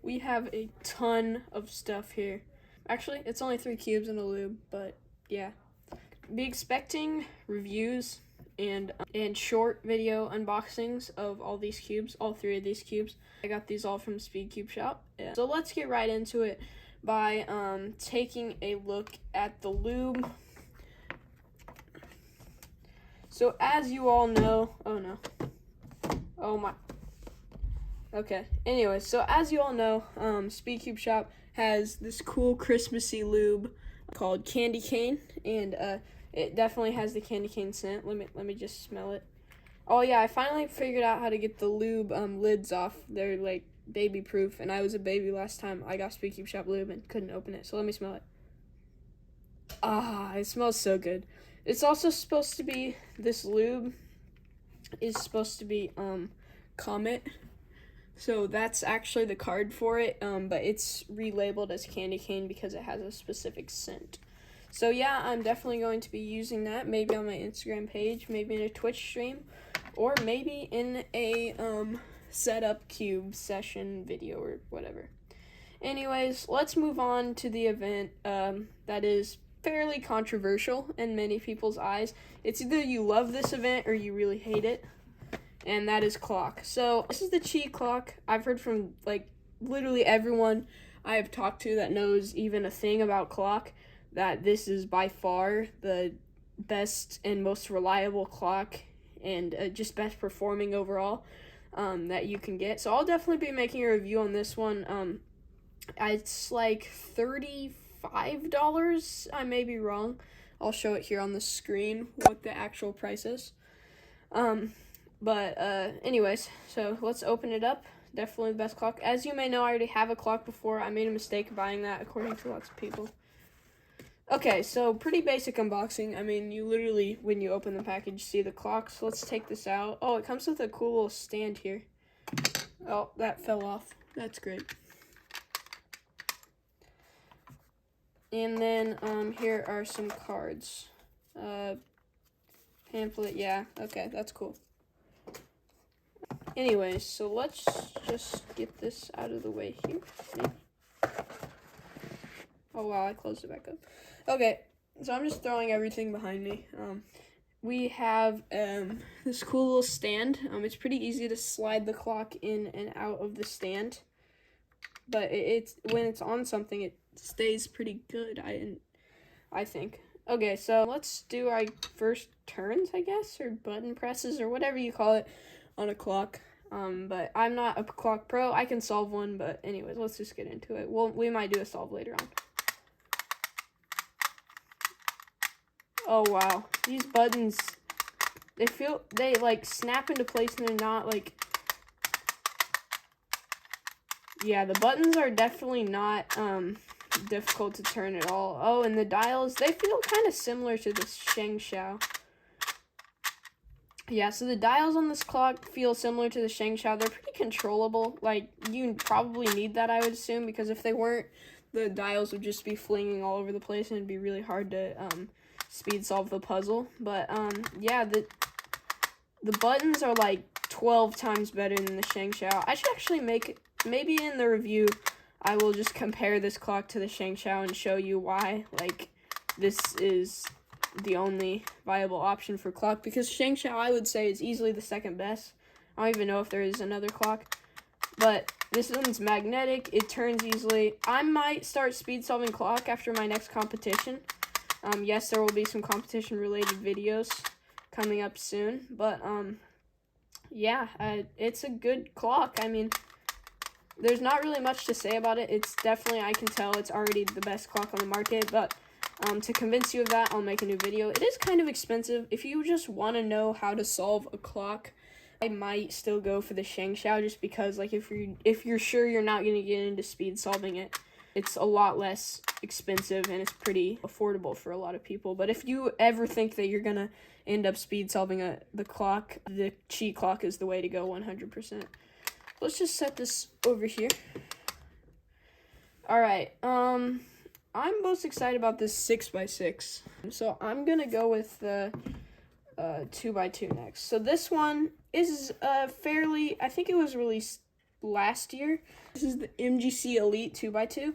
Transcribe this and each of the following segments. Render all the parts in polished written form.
we have a ton of stuff here. Actually, it's only 3 cubes and a lube, but yeah. Be expecting reviews and short video unboxings of all these cubes, all 3 of these cubes. I got these all from Speed Cube Shop. Yeah. So let's get right into it by taking a look at the lube. So as you all know, oh my. Okay, anyway, so as you all know, Speed Cube Shop has this cool Christmassy lube called Candy Cane, and it definitely has the candy cane scent. Let me just smell it. Oh yeah, I finally figured out how to get the lube lids off. They're like baby proof, and I was a baby last time I got Speed Cube Shop lube and couldn't open it. So let me smell it. Ah, it smells so good. It's also supposed to be, this lube is supposed to be Comet. So that's actually the card for it, but it's relabeled as candy cane because it has a specific scent. So yeah, I'm definitely going to be using that, maybe on my Instagram page, maybe in a Twitch stream, or maybe in a setup cube session video or whatever. Anyways, let's move on to the event that is fairly controversial in many people's eyes. It's either you love this event or you really hate it, and that is clock. So this is the Qi clock. I've heard from like literally everyone I have talked to that knows even a thing about clock that this is by far the best and most reliable clock and just best performing overall that you can get. So I'll definitely be making a review on this one. It's like $35. I may be wrong. I'll show it here on the screen what the actual price is. But anyways, so let's open it up. Definitely the best clock. As you may know, I already have a clock before. I made a mistake buying that, according to lots of people. Okay, so pretty basic unboxing. I mean, you literally, when you open the package, see the clock. So let's take this out. Oh, it comes with a cool little stand here. Oh, that fell off. That's great. And then here are some cards. Pamphlet, yeah, okay, that's cool. Anyways, so let's just get this out of the way here. Oh wow, I closed it back up. Okay, so I'm just throwing everything behind me. We have this cool little stand. It's pretty easy to slide the clock in and out of the stand, but it's when it's on something, it stays pretty good. I think. Okay, so let's do our first turns, I guess, or button presses, or whatever you call it, on a clock. But I'm not a clock pro. I can solve one, but anyways, let's just get into it. We might do a solve later on. Oh wow, these buttons, they like snap into place and they're not like, yeah, the buttons are definitely not difficult to turn at all. Oh, and the dials, they feel kind of similar to the ShengShou. Yeah, so the dials on this clock feel similar to the ShengShou. They're pretty controllable. Like, you probably need that, I would assume, because if they weren't, the dials would just be flinging all over the place and it'd be really hard to speed solve the puzzle. But yeah, the buttons are like 12 times better than the ShengShou. I should actually maybe in the review I will just compare this clock to the ShengShou and show you why like this is the only viable option for clock, because ShengShou I would say is easily the second best. I don't even know if there is another clock, but this one's magnetic, it turns easily. I might start speed solving clock after my next competition. Yes, there will be some competition related videos coming up soon, but yeah, it's a good clock. I mean, there's not really much to say about it. It's definitely, I can tell it's already the best clock on the market, but to convince you of that, I'll make a new video. It is kind of expensive. If you just want to know how to solve a clock, I might still go for the ShengShou, just because like if you're sure you're not going to get into speed solving it, it's a lot less expensive and it's pretty affordable for a lot of people. But if you ever think that you're going to end up speed solving the clock, the Qi clock is the way to go 100%. Let's just set this over here. All right, I'm most excited about this 6x6. So I'm going to go with the 2x2 next. So this one is fairly, I think it was released last year. This is the MGC Elite 2x2.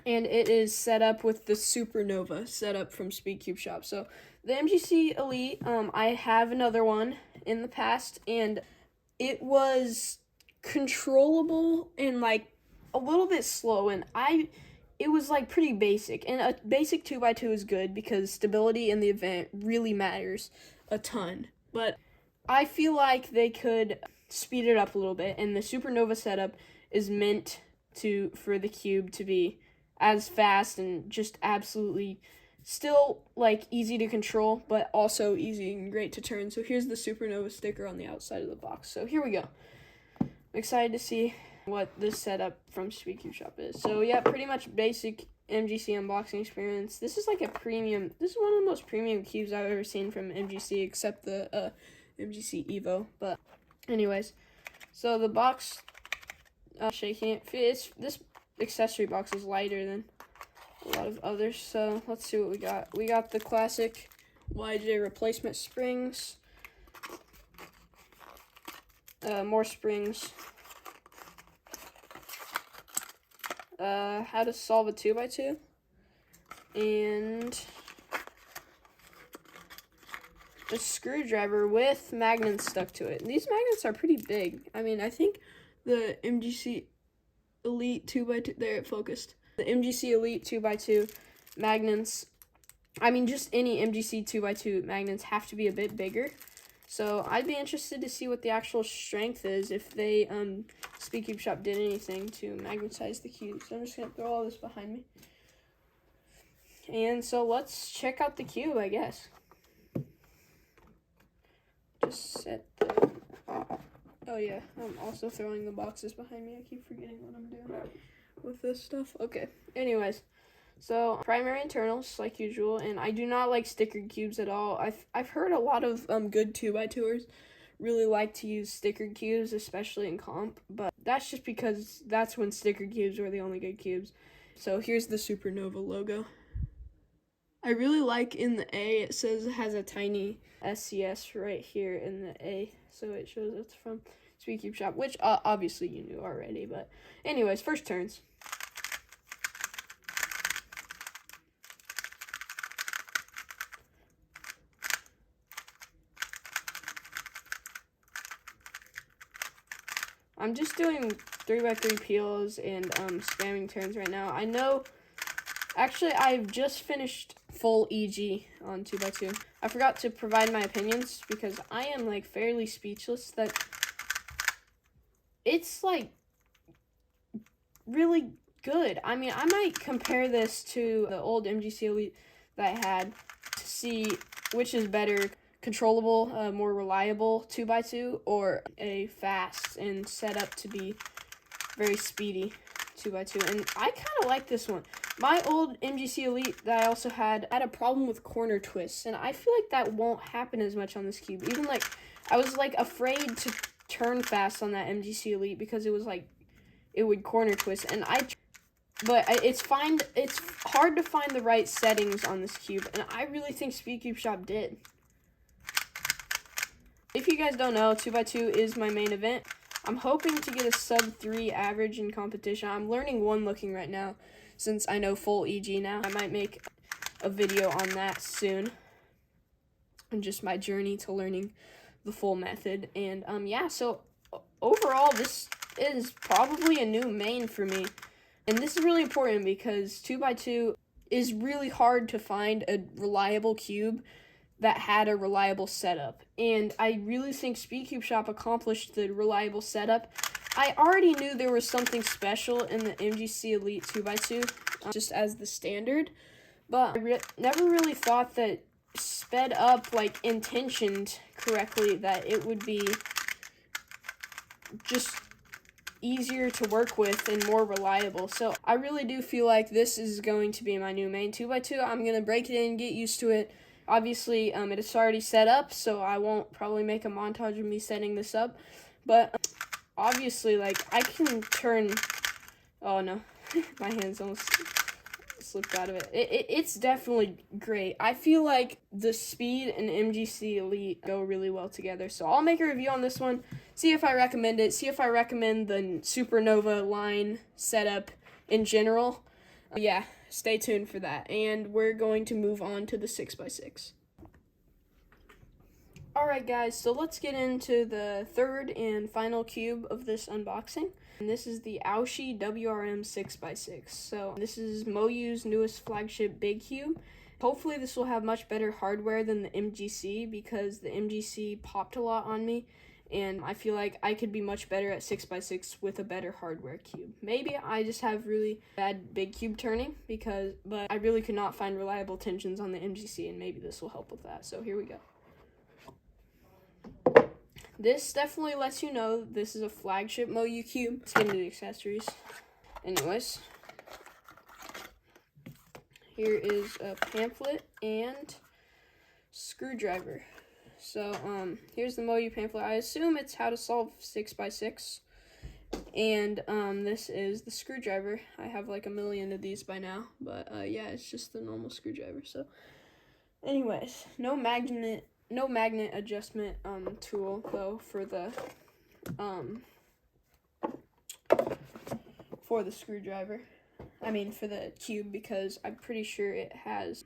And it is set up with the Supernova setup from Speedcube Shop. So the MGC Elite, I have another one in the past, and it was controllable and like a little bit slow, and it was like pretty basic. And a basic 2x2 is good because stability in the event really matters a ton. But I feel like they could speed it up a little bit, and the Supernova setup is meant for the cube to be as fast and just absolutely still like easy to control, but also easy and great to turn. So here's the Supernova sticker on the outside of the box. So here we go. I'm excited to see what this setup from Speedcube Shop is. So yeah, pretty much basic MGC unboxing experience. This is like a premium. This is one of the most premium cubes I've ever seen from MGC, except the MGC Evo. But anyways, so the box, shaking it. This accessory box is lighter than a lot of others, so let's see what we got. We got the classic YJ replacement springs, more springs, how to solve a 2x2, and a screwdriver with magnets stuck to it. And these magnets are pretty big. I mean, I think the MGC Elite 2x2, there it focused. The MGC Elite 2x2 magnets, I mean, just any MGC 2x2 magnets have to be a bit bigger. So I'd be interested to see what the actual strength is if they, Speedcube Shop did anything to magnetize the cube. So I'm just going to throw all this behind me. And so let's check out the cube, I guess. Just set the... Oh yeah, I'm also throwing the boxes behind me. I keep forgetting what I'm doing with this stuff. Okay, anyways, so primary internals like usual, and I do not like stickered cubes at all. I've heard a lot of good 2x2ers really like to use stickered cubes, especially in comp, but that's just because that's when stickered cubes were the only good cubes. So here's the Supernova logo. I really like in the A, it says it has a tiny SCS right here in the A, so it shows it's from Speedcube Shop, which obviously you knew already, but anyways, first turns. I'm just doing 3x3 peels and spamming turns right now. I know, actually, I've just finished full EG on 2x2. I forgot to provide my opinions because I am like fairly speechless that it's like really good. I mean, I might compare this to the old MGC Elite that I had to see which is better, controllable, more reliable 2x2, or a fast and set up to be very speedy 2x2. And I kind of like this one. My old MGC Elite that I also had a problem with corner twists, and I feel like that won't happen as much on this cube. Even like, I was like afraid to turn fast on that MGC Elite because it was like, it would corner twist, and it's hard to find the right settings on this cube, and I really think Speedcube Shop did. If you guys don't know, 2x2 is my main event. I'm hoping to get a sub-3 average in competition. I'm learning one looking right now, since I know full EG now. I might make a video on that soon, and just my journey to learning the full method. And yeah, so overall, this is probably a new main for me. And this is really important because 2x2 is really hard to find a reliable cube that had a reliable setup. And I really think Speedcube Shop accomplished the reliable setup. I already knew there was something special in the MGC Elite 2x2, just as the standard, but I never really thought that sped up, like intentioned correctly, that it would be just easier to work with and more reliable. So I really do feel like this is going to be my new main 2x2. I'm going to break it in, get used to it. Obviously, it is already set up, so I won't probably make a montage of me setting this up. But obviously, like, I can turn... Oh, no. My hands almost slipped out of it. It's definitely great. I feel like the speed and MGC Elite go really well together. So I'll make a review on this one, see if I recommend it, see if I recommend the Supernova line setup in general. Yeah, stay tuned for that. And we're going to move on to the 6x6. Alright guys, so let's get into the third and final cube of this unboxing. And this is the Aoshi WRM 6x6. So this is MoYu's newest flagship big cube. Hopefully this will have much better hardware than the MGC, because the MGC popped a lot on me, and I feel like I could be much better at 6x6 with a better hardware cube. Maybe I just have really bad big cube turning, but I really could not find reliable tensions on the MGC, and maybe this will help with that. So here we go. This definitely lets you know this is a flagship MoYu cube. Let's get into the accessories. Anyways, here is a pamphlet and screwdriver. So, here's the MoYu pamphlet. I assume it's how to solve 6x6. And, this is the screwdriver. I have like a million of these by now. But, yeah, it's just the normal screwdriver. So, anyways, no magnet adjustment, tool, though, for the screwdriver. I mean, for the cube, because I'm pretty sure it has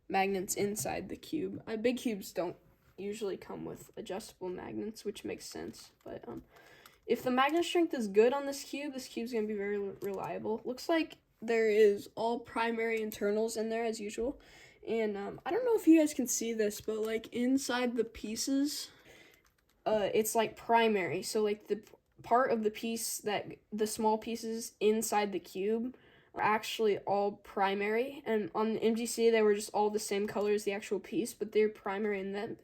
magnets inside the cube. Big cubes don't usually come with adjustable magnets, which makes sense. But if the magnet strength is good on this cube's gonna be very reliable. Looks like there is all primary internals in there as usual. And I don't know if you guys can see this, but like inside the pieces, it's like primary. So like the part of the piece the small pieces inside the cube are actually all primary, and on the MGC they were just all the same color as the actual piece, but they're primary, and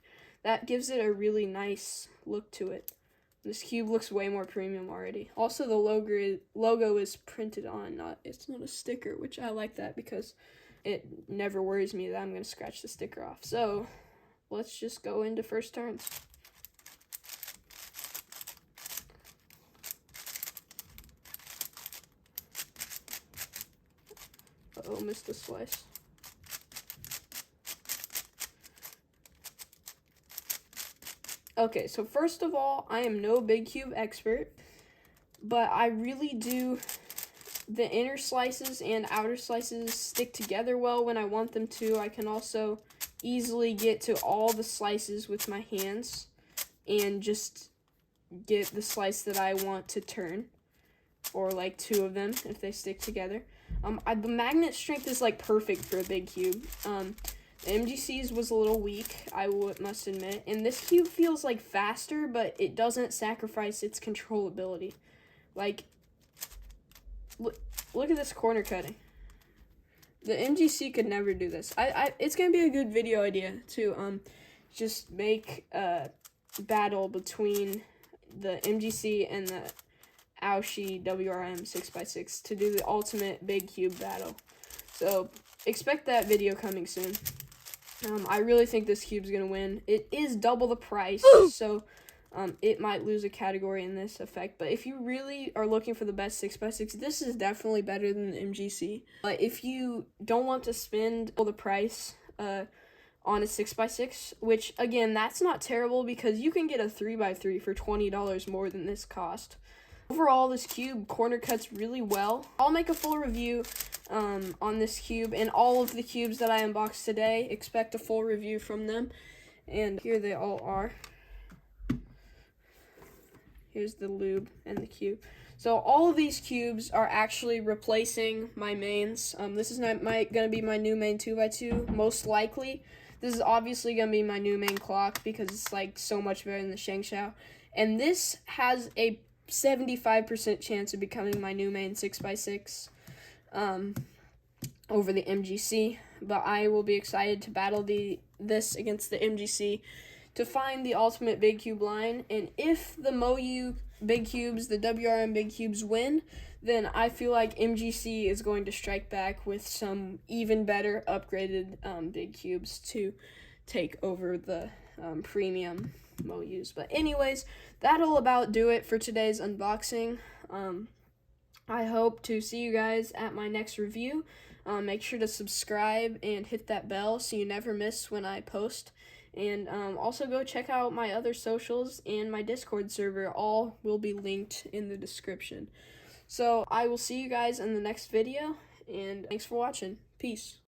that gives it a really nice look to it. This cube looks way more premium already. Also, the logo is printed on, it's not a sticker, which I like that because it never worries me that I'm going to scratch the sticker off. So let's just go into first turns. Uh-oh, missed a slice. Okay, so first of all, I am no big cube expert, but I really do. The inner slices and outer slices stick together well when I want them to. I can also easily get to all the slices with my hands and just get the slice that I want to turn, or like two of them if they stick together. The magnet strength is like perfect for a big cube. The MGC's was a little weak, I must admit, and this cube feels like faster, but it doesn't sacrifice its controllability. Like, look at this corner cutting. The MGC could never do this. It's gonna be a good video idea to just make a battle between the MGC and the Aoshi WRM 6x6 to do the ultimate big cube battle. So expect that video coming soon. I really think this cube's gonna win. It is double the price, so it might lose a category in this effect. But if you really are looking for the best 6x6, this is definitely better than the MGC. But if you don't want to spend all the price on a 6x6, which again, that's not terrible because you can get a 3x3 for $20 more than this cost. Overall, this cube corner cuts really well. I'll make a full review on this cube and all of the cubes that I unboxed today. Expect a full review from them. And here they all are. Here's the lube and the cube. So all of these cubes are actually replacing my mains. This is not gonna be my new main 2x2, most likely. This is obviously gonna be my new main clock because it's like so much better than the Shengshao. And this has a 75% chance of becoming my new main 6x6 over the MGC. But I will be excited to battle this against the MGC to find the ultimate big cube line. And if the MoYu big cubes, the WRM big cubes win, then I feel like MGC is going to strike back with some even better upgraded big cubes to take over the premium MoYus. But anyways, that'll about do it for today's unboxing. I hope to see you guys at my next review. Make sure to subscribe and hit that bell so you never miss when I post. And also go check out my other socials and my Discord server. All will be linked in the description. So I will see you guys in the next video, and thanks for watching. Peace.